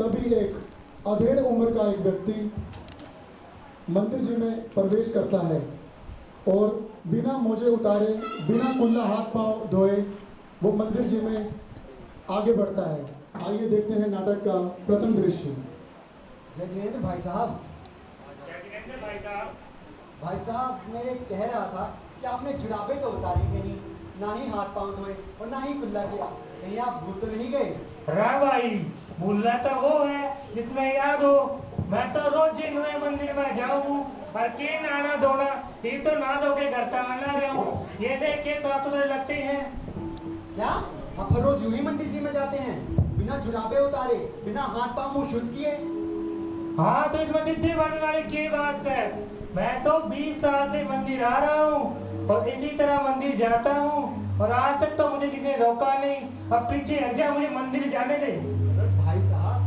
तभी एक अधेड़ उम्र का एक व्यक्ति मंदिर जी में प्रवेश करता है और बिना मोजे उतारे, बिना कुल्ला हाथ पांव धोए वो मंदिर जी में आगे बढ़ता है। आइए देखते हैं नाटक का प्रथम दृश्य। जय जिनेंद्र भाई साहब। भाई साहब, मैं कह रहा था कि आपने जुराबे तो उतारी नहीं, ना ही हाथ पांव धोए और ना ही कुल्ला किया। कहीं आप भूल तो नहीं गए? हाँ भाई, भूलना तो वो है जितना याद हो। मैं तो रोज जिन मंदिर में जाऊँ और के नहाना धोना, ये तो ना धो के घर तक आना रहा हूँ। ये देख के साफ सुथरे लगते हैं। क्या आप हर रोज यूं ही मंदिर जी में जाते हैं, बिना जुराबे उतारे, बिना हाथ पांव मुंह शुद्ध किए? हाँ, तो इस मंदिर से बनने वाली की बात है। मैं तो 20 साल से मंदिर आ रहा हूँ और इसी तरह मंदिर जाता हूँ और आज तक तो मुझे किसी ने रोका नहीं। अब पीछे हट जा, मुझे मंदिर जाने दे। भाई साहब,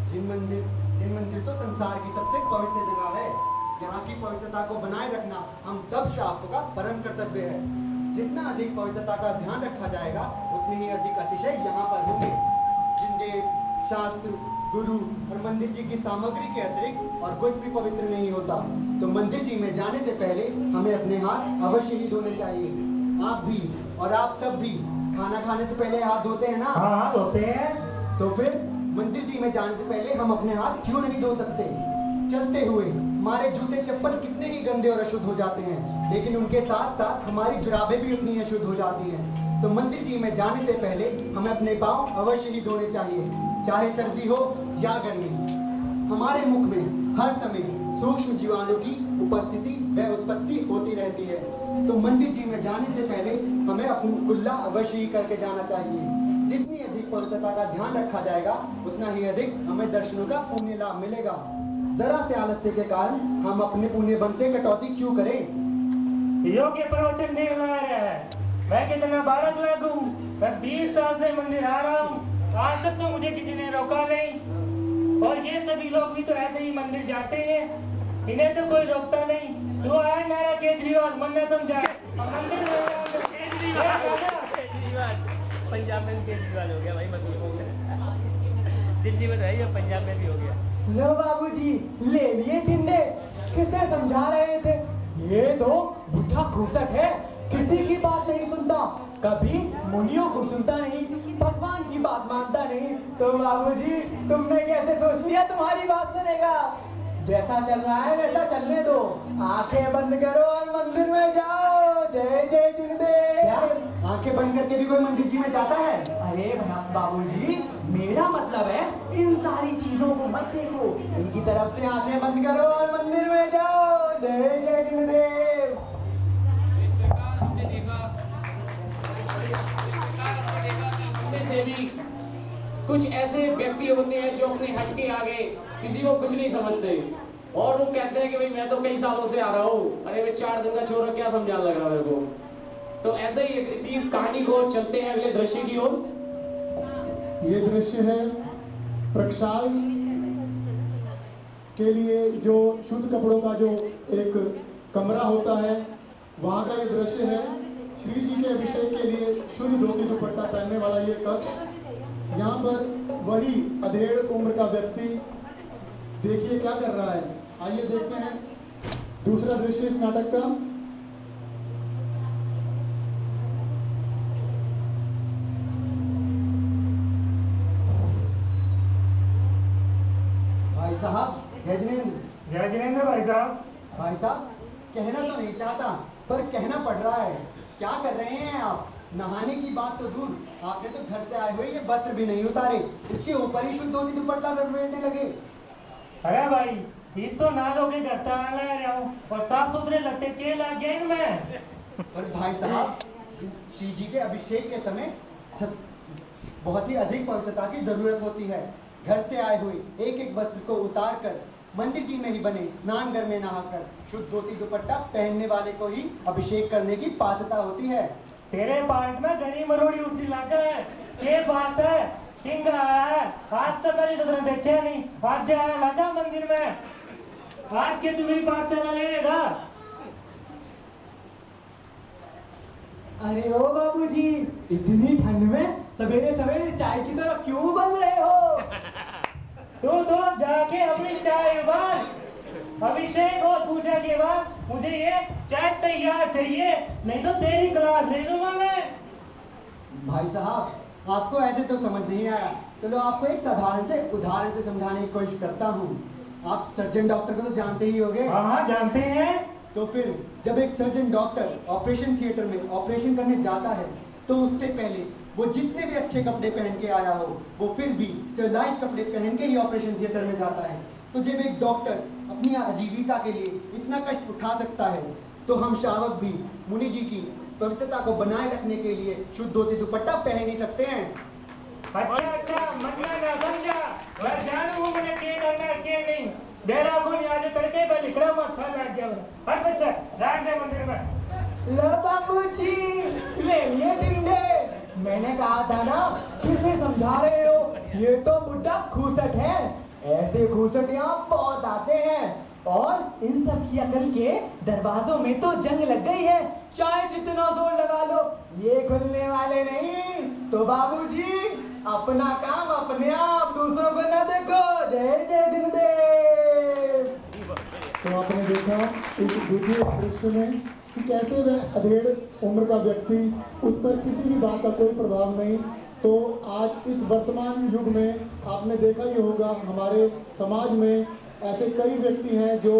जिन मंदिर तो संसार की सबसे पवित्र जगह है। यहाँ की पवित्रता को बनाए रखना हम सब शास्त्रों का परम कर्तव्य है। जितना अधिक पवित्रता का ध्यान रखा जाएगा, उतने ही अधिक अतिशय यहाँ पर होंगे। जिन देव, शास्त्र, गुरु और मंदिर जी की सामग्री के अतिरिक्त और कुछ भी पवित्र नहीं होता। तो मंदिर जी में जाने से पहले हमें अपने हाथ अवश्य ही धोने चाहिए। आप भी और आप सब भी खाना खाने से पहले हाथ धोते हैं ना? हाँ, धोते हैं। तो फिर मंदिर जी में जाने से पहले हम अपने हाथ क्यों नहीं धो सकते? चलते हुए हमारे जूते चप्पल कितने ही गंदे और अशुद्ध हो जाते हैं, लेकिन उनके साथ साथ हमारी जुराबें भी उतनी अशुद्ध हो जाती हैं। तो मंदिर जी में जाने से पहले हमें अपने पाँव अवश्य ही धोने चाहिए, चाहे सर्दी हो या गर्मी। हमारे मुख में हर समय सूक्ष्म जीवाणु की उपस्थिति व उत्पत्ति होती रहती है। तो मंदिर जी में जाने से पहले हमें अपनी कुल्ला अवश्य ही करके जाना चाहिए। जितनी अधिक पवित्रता का ध्यान रखा जाएगा, उतना ही अधिक हमें दर्शनों का पुण्य लाभ मिलेगा। जरा से आलस्य के कारण हम अपने पुण्य बल से कटौती क्यों करें? योग्य प्रवचन देने आ रहा है। मैं कितना बालक लागू, मैं 20 साल से मंदिर आ रहा हूँ, आज तक तो मुझे किसी ने रोका नहीं। और ये सभी लोग भी तो ऐसे ही मंदिर जाते हैं, इन्हें तो कोई रोकता नहीं। तू आया नारा केजरीवाल, मन न समझा मंदिर पंजाब में केजरीवाल हो गया भाई, दिल्ली में तो है, पंजाब में भी हो गया। लो बाबूजी, ले लिए चिन्हे। किसे समझा रहे थे? ये तो बुढ़ा घूसट है, किसी की बात नहीं सुनता, कभी मुनियों को सुनता नहीं, भगवान की बात मानता नहीं। तो बाबूजी, तुमने कैसे सोच लिया तुम्हारी बात सुनेगा? जैसा चल रहा है वैसा चलने दो, आंखें बंद करो और मंदिर में जाओ। जय जय जिनेंद्र। क्या आंखें बंद करके भी कोई मंदिर जी में जाता है? अरे बाबूजी, मेरा मतलब है इन सारी चीजों को मत देखो, इनकी तरफ से आंखें बंद करो और मंदिर में जाओ। जय जय जिनेंद्र। से भी कुछ ऐसे व्यक्ति होते हैं जो अपने हट के आगे किसी को कुछ नहीं समझते और वो कहते हैं कि भाई मैं तो कई सालों से आ रहा हूँ, अरे भाई 4 दिन का छोरा क्या समझाने लग रहा है मेरे को। तो ऐसे ही इसी कहानी को चलते हैं अगले दृश्य की ओर। ये दृश्य है प्रक्षाल के लिए जो शुद्ध कपड़ों का जो एक कमरा होता है, वहाँ का ये दृश्य है। श्री जी के अभिषेक के लिए शुद्ध धोती दुपट्टा पहनने वाला ये कक्ष। यहाँ पर वही अधेड़ उम्र का व्यक्ति देखिए क्या कर रहा है। आइए देखते हैं दूसरा दृश्य इस नाटक का। भाई साहब, जय जिनेंद्र। जय जिनेंद्र भाई साहब। भाई साहब, कहना तो नहीं चाहता पर कहना पड़ रहा है। क्या कर रहे हैं आप? नहाने की बात तो दूर, आपने तो घर से आए हुए ये वस्त्र भी नहीं उतारे, इसके ऊपर ही शुद्ध धोती दुपट्टा लपेटने लगे। अरे भाई, ये तो ना लोगे घर तक आना रहा हूँ और साफ सुथरे लगते के लग गए मैं। पर भाई साहब, श्री जी के अभिषेक के समय बहुत ही अधिक पवित्रता की जरूरत होती है। घर से आए हुए एक एक वस्त्र को उतार कर मंदिर जी में ही बने स्नान घर में नहाकर शुद्ध धोती दुपट्टा पहनने वाले को ही अभिषेक करने की पात्रता होती है। तेरे पार्ट में घनी मरोड़ी उठती लागा है, के बात है? किंग आया है, आज तक कभी तो देखा नहीं, आज आया लागा मंदिर में। आज के तू भी पाठशाला लेगा? अरे ओ बाबूजी, इतनी ठंड में सवेरे सवेरे चाय की तरह क्यों बन रहे हो? तू के अपनी चाय बार। अभिषेक और पूजा के बाद मुझे ये चाय तैयार चाहिए, नहीं तो तेरी क्लास ले लूंगा मैं। भाई साहब, आपको ऐसे तो समझ नहीं आया। चलो आपको एक साधारण से उदाहरण से समझाने की कोशिश करता हूँ। आप सर्जन डॉक्टर को तो जानते ही होंगे। हाँ जानते हैं। तो फिर जब एक सर्जन डॉक्टर ऑपरेशन थिएटर में ऑपरेशन करने जाता है तो उससे पहले वो जितने भी अच्छे कपड़े पहन के आया हो, वो फिर भी स्टरलाइज कपड़े पहन के ही ऑपरेशन थिएटर में जाता है। तो जब एक डॉक्टर अपनी आजीविका के लिए इतना कष्ट उठा सकता है, तो हम शावक भी मुनि जी की पवित्रता को बनाए रखने के लिए शुद्ध धोती दुपट्टा पहन ही सकते हैं। अच्छा मरना ना समझा, मैं जानू मैंने क्या करना क्या नहीं। बेरा को नहीं आज तड़के पे लिखड़ा माथा लग गया। हर बच्चा रात दे मंदिर में। लो बाबूजी, ले लिए टिंडे। मैंने कहा था ना, किसे समझा रहे हो? ये तो बुड्ढा खूसट है। ऐसे खूसट यहाँ बहुत आते हैं और इन सब की अकल के दरवाजों में तो जंग लग गई है। चाहे जितना जोर लगा लो, ये खुलने वाले नहीं। तो बाबूजी, अपना काम अपने आप, दूसरों को न देखो। जय जय जिंदे। तो आपने देखा इस द्वितीय दृश्य में कि कैसे वह अधेड़ उम्र का व्यक्ति, उस पर किसी भी बात का कोई प्रभाव नहीं। तो आज इस वर्तमान युग में आपने देखा ही होगा, हमारे समाज में ऐसे कई व्यक्ति हैं जो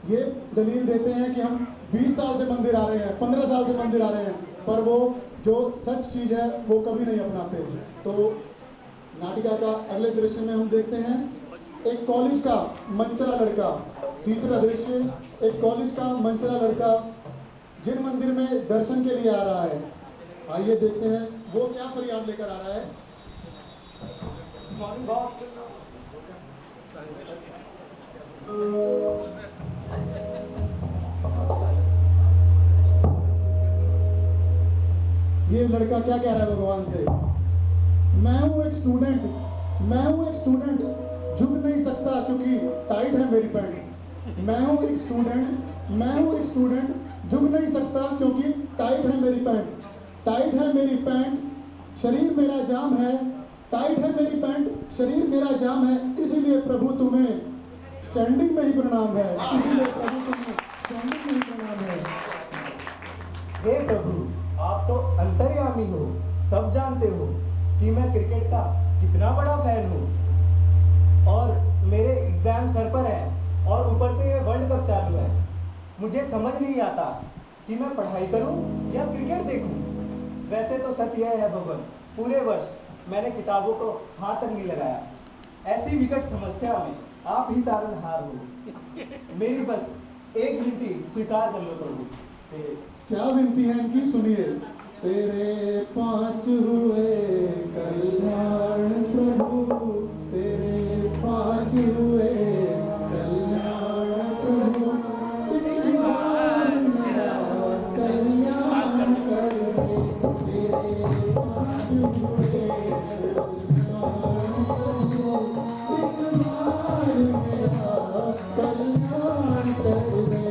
ये दलील देते हैं कि हम 20 साल से मंदिर आ रहे हैं, 15 साल से मंदिर आ रहे हैं, पर वो जो सच चीज़ है वो कभी नहीं अपनाते। तो नाटिका का अगले दृश्य में हम देखते हैं एक कॉलेज का मनचला लड़का। तीसरा दृश्य, एक कॉलेज का मनचला लड़का जिन मंदिर में दर्शन के लिए आ रहा है। आइए देखते हैं वो क्या फरियाद लेकर आ रहा है। ये लड़का क्या कह रहा है भगवान से? मैं हूँ एक स्टूडेंट, झुक नहीं सकता क्योंकि टाइट है मेरी पैंट। मैं हूँ एक स्टूडेंट, झुक नहीं सकता क्योंकि टाइट है मेरी पैंट। टाइट है मेरी पैंट, शरीर मेरा जाम है। टाइट है मेरी पैंट, शरीर मेरा जाम है। इसीलिए प्रभु तुम्हें स्टैंडिंग में ही प्रणाम है। इसीलिए प्रभु तुम्हें स्टैंडिंग में ही प्रणाम है। हे प्रभु, आप तो अंतर्यामी हो, सब जानते हो कि मैं क्रिकेट का कितना बड़ा फैन हूँ और मेरे एग्जाम सर पर है और ऊपर से ये वर्ल्ड कप चालू है। मुझे समझ नहीं आता कि मैं पढ़ाई करूँ या क्रिकेट देखूँ। वैसे तो सच यह है भगवान, पूरे वर्ष मैंने किताबों को हाथ तक नहीं लगाया। ऐसी विकट समस्या में आप ही तारनहार हो। मेरी बस एक विनती स्वीकार कर लो प्रभु। क्या विनती है इनकी, सुनिए। तेरे 5 हुए कल्याण प्रभु, तेरे 5 हुए कल्याण प्रभु, एक बार मेरा कल्याण कर दे। तेरे 5 हुए कल्याण प्रभु, एक बार मेरा कल्याण कर दे।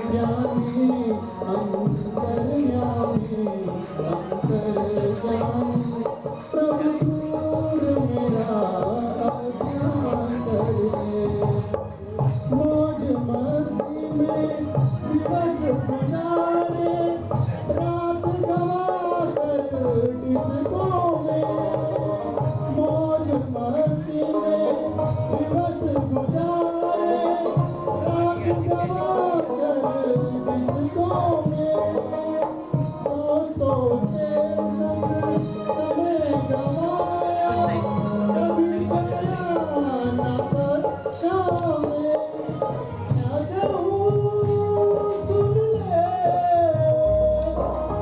अंतर्यामी प्रभु मेरा मौज मस्ती में दिवस गुजारे, रात गवा कर डिस्को में। मौज मस्ती में दिवस गुजारे, रात गवा कर डिस्को में। दोस्तों के संग समय गवाया, कभी गया ना कक्षा में। क्या कहूँ सुन ले,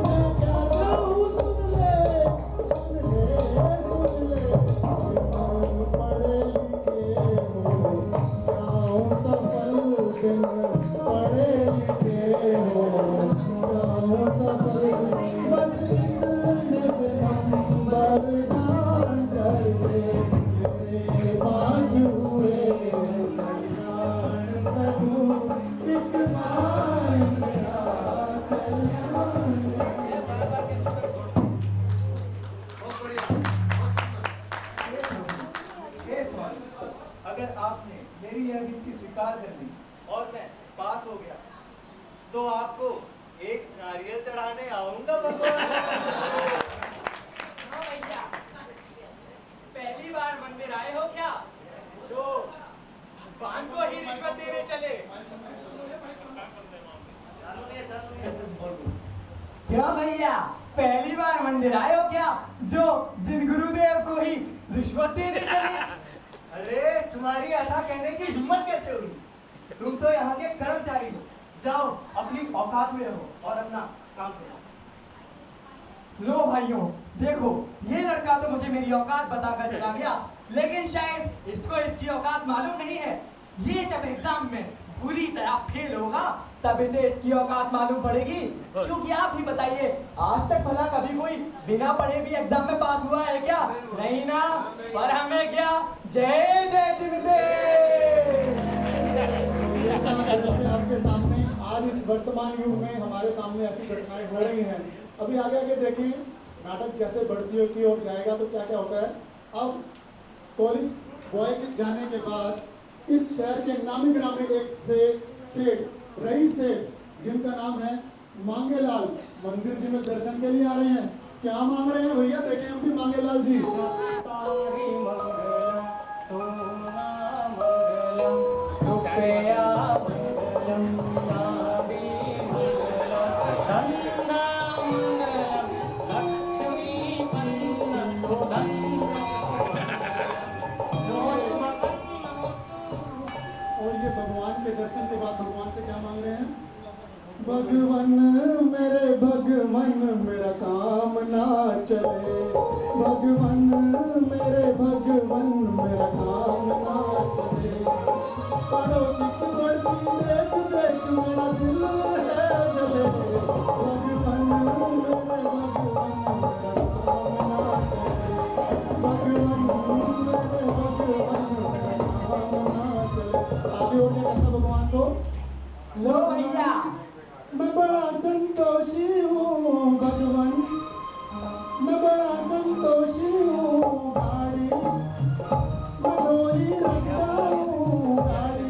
मैं क्या कहूँ सुन ले, सुन ले। तुम पढ़े लिखे हो, जाओ सफल दिन। पढ़े लिखे हो, जाओ सफल बस बार कर ली और मैं पास हो गया तो आपको एक नारियल चढ़ाने आऊंगा भगवान। हाँ भैया, पहली बार मंदिर आए हो क्या जो भगवान को ही रिश्वत देने चले? क्या भैया, पहली बार मंदिर आए हो क्या जो जिन गुरुदेव को ही रिश्वत देने चले? अरे तुम्हारी ऐसा कहने की हिम्मत कैसे हुई? तुम तो यहाँ के कर्मचारी हो, जाओ अपनी औकात में रहो और अपना काम करो। लो भाइयों, देखो ये लड़का तो मुझे मेरी औकात बताकर चला गया, लेकिन शायद इसको इसकी औकात मालूम नहीं है। ये जब एग्जाम में बुरी तरह फेल होगा तब इसे इसकी औकात मालूम पड़ेगी। क्योंकि आप ही बताइए, आज तक भला कभी कोई बिना पढ़े भी एग्जाम में पास हुआ है क्या? नहीं ना। पर हमें क्या, जय जय जिनदेव। आपके सामने आज इस वर्तमान युग में हमारे सामने ऐसी घटनाएं हो रही हैं। अभी आगे आगे देखिए, नाटक जैसे बढ़ती होती और जाएगा तो क्या क्या होता है। अब कॉलेज बॉय के जाने के बाद इस शहर के नामी गिरामी एक सेठ रही सेठ जिनका नाम है मांगेलाल, मंदिर जी में दर्शन के लिए आ रहे हैं। क्या मांग रहे हैं भैया, देखें हम भी मांगेलाल जी। और ये भगवान के दर्शन के बाद भगवान से क्या मांग रहे हैं? भगवान मेरे भगवान मेरा काम ना चले, भगवान मेरे भगवान मेरा काम ना चले, पड़ोसी की बढ़ती देख देख मेरा दिल है जले, भगवान मेरे भगवान मेरा काम ना चले, भगवान मेरे भगवान मेरा काम ना चले। आगे हो गया कैसा भगवान को? लो भैया, मैं बड़ा संतोषी हूँ भगवान, मैं बड़ा संतोषी हूँ गाड़ी, मैं डोरी रखता हूँ गाड़ी,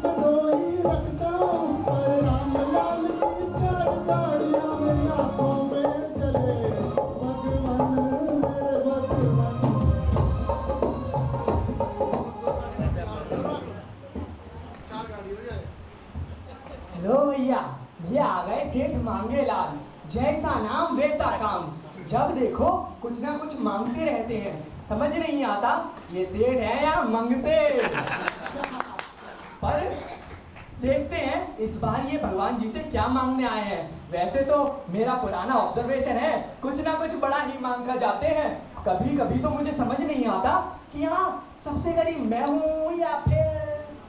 मैं डोरी रखता हूँ पर राम लाल की गाड़ियाँ मेरी आँखों में चले, भगवान मेरे भगवान। लो भैया, ये आ गए सेठ मांगेलाल। जैसा नाम वैसा काम, जब देखो कुछ ना कुछ मांगते रहते हैं। समझ नहीं आता ये सेठ है या मंगते। पर देखते हैं इस बार ये भगवान जी से क्या मांगने आए हैं। वैसे तो मेरा पुराना ऑब्जर्वेशन है, कुछ ना कुछ बड़ा ही मांग कर जाते हैं। कभी कभी तो मुझे समझ नहीं आता कि यहाँ सबसे गरीब मैं हूँ या फिर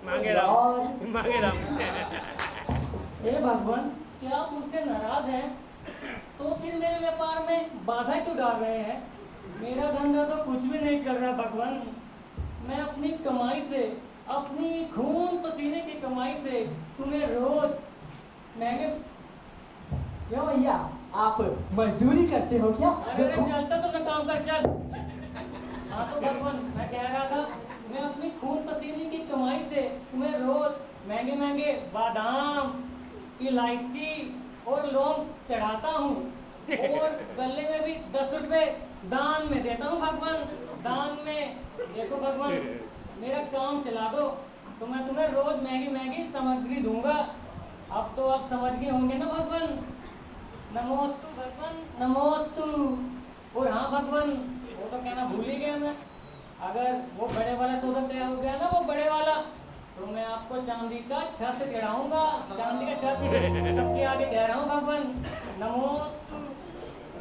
मांगेराम। हे भगवान, क्या आप मुझसे नाराज हैं? तो फिर मेरे व्यापार में बाधा क्यों डाल रहे हैं? मेरा धंधा तो कुछ भी नहीं चल रहा भगवान। मैं अपनी कमाई से, अपनी खून पसीने की कमाई से तुम्हें रोज महंगे। क्यों भैया, आप मजदूरी करते हो क्या? अरे चलता तो मैं काम कर चल। हाँ तो भगवान, मैं कह रहा था मैं अपनी खून पसीने की कमाई से तुम्हें रोज महंगे महंगे बादाम, इलायची और लौंग चढ़ाता हूँ और गले में भी 10 रुपए दान में देता हूँ भगवान। दान में देखो भगवान, मेरा काम चला दो तो मैं तुम्हें रोज महंगी महंगी सामग्री दूंगा। अब तो आप समझ गए होंगे ना भगवान। नमोस्तु भगवान, नमोस्तु। और हाँ भगवान, वो तो कहना भूल ही गया मैं। अगर वो बड़े वाला सौदा तय हो गया ना, वो बड़े वाला, तो मैं आपको चांदी का छत चढ़ाऊंगा। चांदी का छत सबके आगे कह रहा हूँ भगवान। नमोस्तु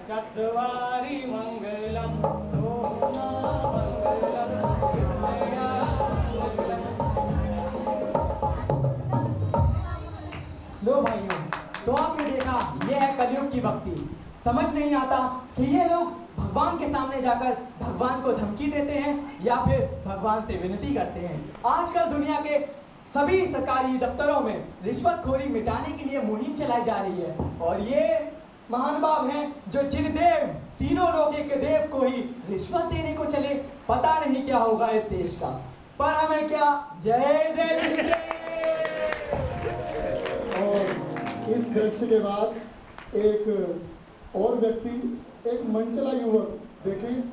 चत्वारि मंगलम सोना मंगलम विद्या मंगलम। लो भाइयों, तो आपने देखा ये है कलयुग की भक्ति। समझ नहीं आता कि ये लोग भगवान के सामने जाकर भगवान को धमकी देते हैं या फिर भगवान से विनती करते हैं। आजकल दुनिया के सभी सरकारी दफ्तरों में रिश्वतखोरी मिटाने के लिए मुहिम चलाई जा रही है और ये महानुभाव हैं जो जिन देव, तीनों लोक के देव को ही रिश्वत देने को चले। पता नहीं क्या होगा इस देश का। पर हमें क्या, जय जय जिंदे। और इस दृश्य के बाद एक और व्यक्ति, एक मनचला युवक, देखें।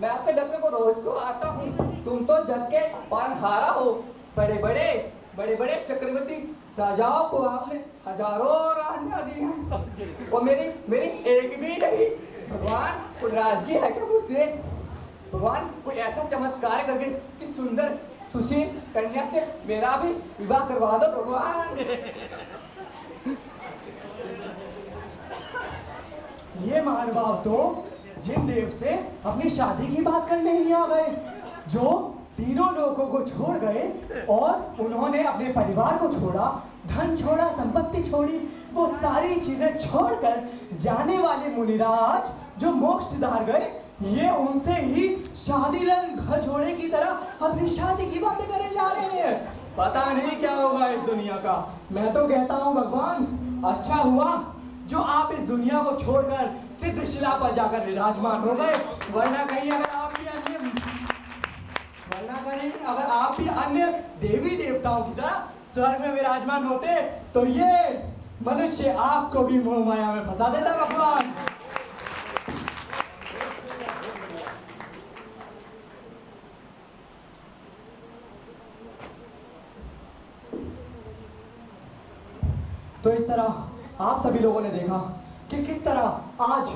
मैं आपके दर्शन को रोज को आता हूँ। तुम तो जग के पानहारा हो। बड़े बड़े चक्रवर्ती राजाओं को आपने हजारों रानियां दी हैं और मेरी एक भी नहीं। भगवान कोई नाराजगी है क्या मुझसे? भगवान कोई ऐसा चमत्कार करके कि सुंदर सुशील कन्या से मेरा भी विवाह करवा दो भगवान। ये महानुभाव तो जिन देव से अपनी शादी की बात करने ही आ गए, जो तीनों लोगों को छोड़ गए और उन्होंने अपने परिवार को छोड़ा, धन छोड़ा, संपत्ति छोड़ी, वो सारी चीजें छोड़कर जाने वाले मुनिराज जो मोक्ष सिधार गए, ये उनसे ही शादी लाल घर छोड़े की तरह अपनी शादी की बातें करे जा रहे हैं। पता नहीं क्या होगा इस दुनिया का। मैं तो कहता हूँ भगवान, अच्छा हुआ जो आप इस दुनिया को छोड़कर सिद्धशिला पर जाकर विराजमान हो गए, वरना कहीं अगर आप भी अन्य देवी देवताओं की तरह स्वर्ग में विराजमान होते तो ये मनुष्य आपको भी मोह माया में फंसा देता भगवान। तो इस तरह आप सभी लोगों ने देखा कि किस तरह आज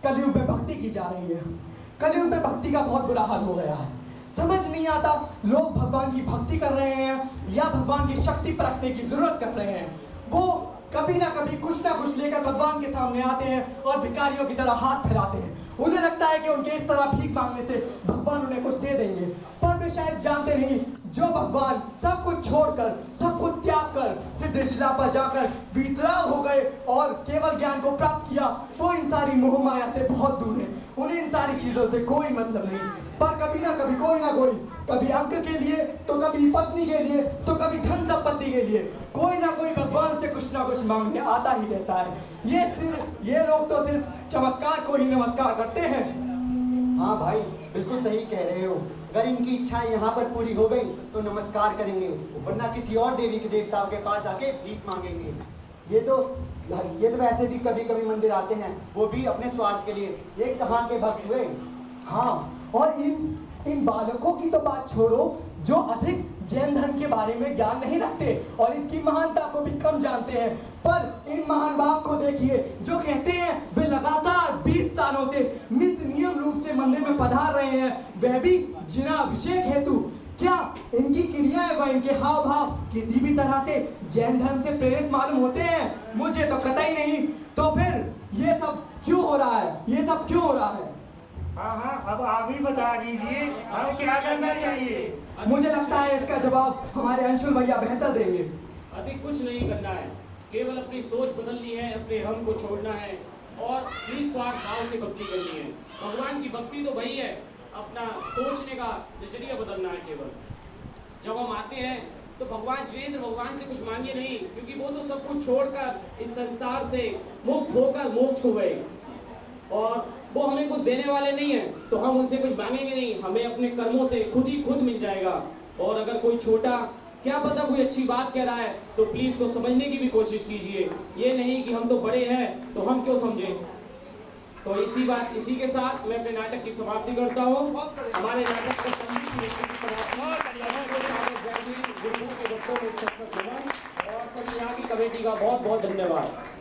कलयुग में भक्ति की जा रही है। कलयुग में भक्ति का बहुत बुरा हाल हो गया है। समझ नहीं आता लोग भगवान की भक्ति कर रहे हैं या भगवान की शक्ति परखने की जरूरत कर रहे हैं। वो कभी ना कभी कुछ ना कुछ लेकर भगवान के सामने आते हैं और भिखारियों की तरह हाथ फैलाते हैं। उन्हें लगता है कि उनके इस तरह भीख मांगने से भगवान उन्हें कुछ दे देंगे, पर वे शायद जानते नहीं जो भगवान सब कुछ छोड़कर, सब कुछ त्याग कर सिद्धशिला पर जाकर वितराग हो गए और केवल ज्ञान को प्राप्त किया, वो इन सारी मोह माया से बहुत दूर है। उन्हें इन सारी चीजों से कोई मतलब नहीं, पर कभी ना कभी कोई ना कोई, कभी अंक के लिए तो कभी पत्नी के लिए तो कभी धन संपत्ति के लिए कोई ना कोई भगवान से कुछ ना कुछ मांगने आता ही रहता है। ये लोग तो सिर्फ चमत्कार को ही नमस्कार करते हैं। हाँ भाई, बिल्कुल सही कह रहे हो। अगर इनकी इच्छाएं यहाँ पर पूरी हो गई तो नमस्कार करेंगे, वरना किसी और देवी के देवताओं के पास जाके भीख मांगेंगे। ये तो वैसे भी कभी कभी मंदिर आते हैं, वो भी अपने स्वार्थ के लिए। ये कहाँ के भक्त हुए? हाँ, और इन बालकों की तो बात छोड़ो जो अधिक जैन धर्म के बारे में ज्ञान नहीं रखते और इसकी महानता को भी कम जानते हैं। पर इन महान बाप को देखिए जो कहते हैं वे लगातार 20 सालों से नित्य नियम रूप से मंदिर में पधार रहे हैं, वह भी जिनाभिषेक हेतु। क्या इनकी क्रियाएं व इनके हाव भाव किसी भी तरह से जैन धर्म से प्रेरित मालूम होते हैं? मुझे तो कतई नहीं। तो फिर ये सब क्यों हो रहा है? ये सब क्यों हो रहा है? हाँ, अब आप ही बता दीजिए, हमें क्या करना चाहिए? मुझे लगता है इसका जवाब हमारे अंशुल भैया बेहतर देंगे। अधिक कुछ नहीं करना है, केवल अपनी सोच बदलनी है, अपने हम को छोड़ना है और निस्वार्थ भाव से भक्ति करनी है। भगवान की भक्ति तो वही है, अपना सोचने का नजरिया बदलना है केवल। जब हम आते हैं तो भगवान से कुछ मांगे नहीं, क्योंकि वो तो सब कुछ छोड़कर इस संसार से मुक्त होकर मोक्ष हो गए और वो हमें कुछ देने वाले नहीं है, तो हम उनसे कुछ मांगेंगे नहीं। हमें अपने कर्मों से खुद मिल जाएगा। और अगर कोई छोटा क्या पता कोई अच्छी बात कह रहा है तो प्लीज उसको समझने की भी कोशिश कीजिए। ये नहीं कि हम तो बड़े हैं तो हम क्यों समझें। तो इसी के साथ मैं अपने नाटक की समाप्ति करता हूँ। हमारे नाटक का संगीत और सभी यहाँ की कमेटी का बहुत बहुत धन्यवाद।